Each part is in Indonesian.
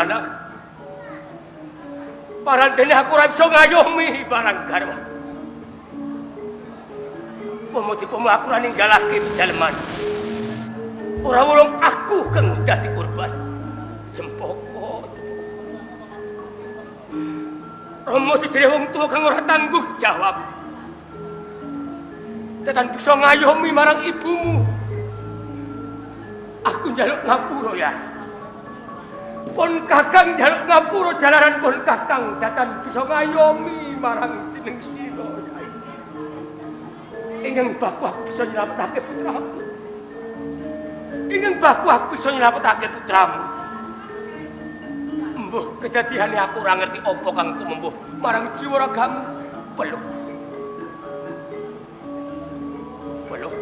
anak. Parantene aku ora bisa ngayomi barang garwa. Pemutipomu aku ora ninggalake daleman. Ora wulung aku kang dadi korban. Cempoko. Romo dicere wong tuwa kang ora tangguh jawab. Tetan bisa ngayomi marang ibumu. Aku njaluk ngapura ya. Pun kakang njaluk ngapura jalaran pun kakang datan bisa ngayomi marang jeneng sira. Ingkang baku aku bisa nyelametake putramu. Ingkang baku aku bisa nyelametake putramu. Embuh kedadiane aku ora ngerti apa kang tumembuh marang jiwa ragamu. Peluk. Peluk.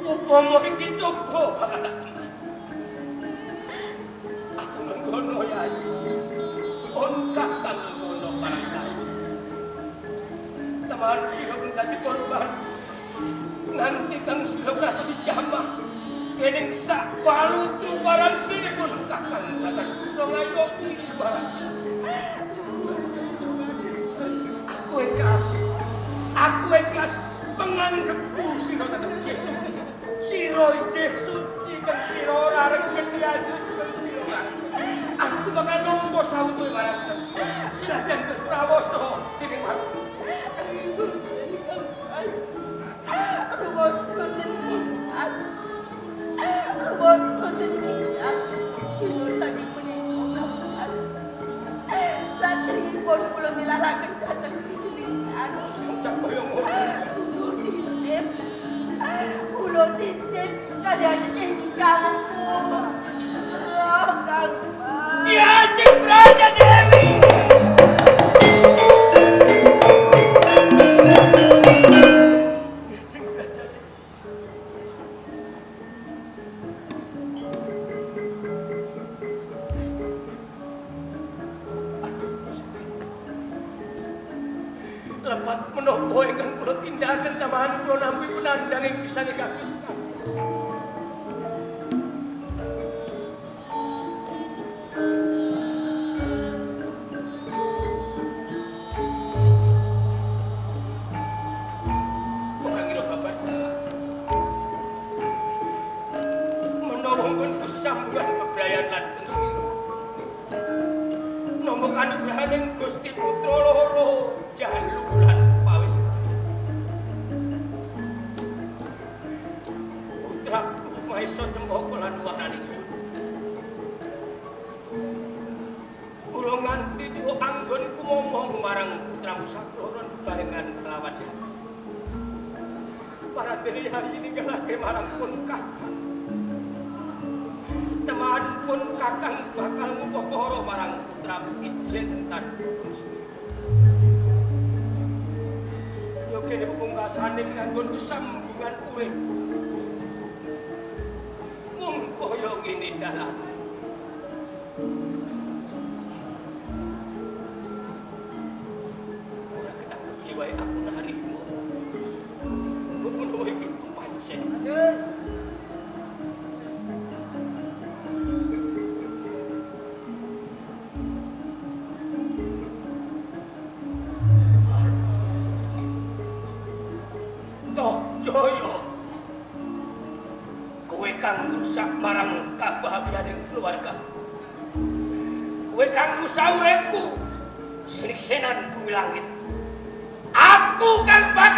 Upama iki coba banget. Aku mengkono ya. On kakang ngono parang. Teman sira dadi korban. Nanti kang sira kaso dijamah. Kening sak palutu barang dene pun kakang dadak iso ngayomi barang. Aku ikhlas penganggepku sira tetep Yesus. Sira Yesus kan sira ora arep ketiaduk kan sira. Aku bakal nampa sautuhe marang sira. Senajan wis prawoso dening aku. Satripun kula milaraken dhateng panjenengan. Kula titip kaliyan ingkang Kakang. Diajeng Braja Dewi. menapa ingkang kula tindakaken tambahan kula nampi penandanging gesang Gusti. Kanugrahaning Gusti Putra loro Jalu lan Pawis. Putraku Maesa Cempaka lan Warani. Kula nganti tuwa anggonku momong marang putramu sakloron barengan kelawan. Para dene hari ninggalake marang pun kakang. Teman pun kakang bakal ngupokoro marang putramu Ijen tan Gusti. Yo kene pungkasane nganggon kesambungan urip. Mung kaya ngene dalan. Ora ketang wae aku narimu. Kudu iki pancen. Joyo, kowe kang rusak marang kabahagiaaning keluargaku. Kowe kang rusak uripku, siniksenan bumi langit. Aku kang bakal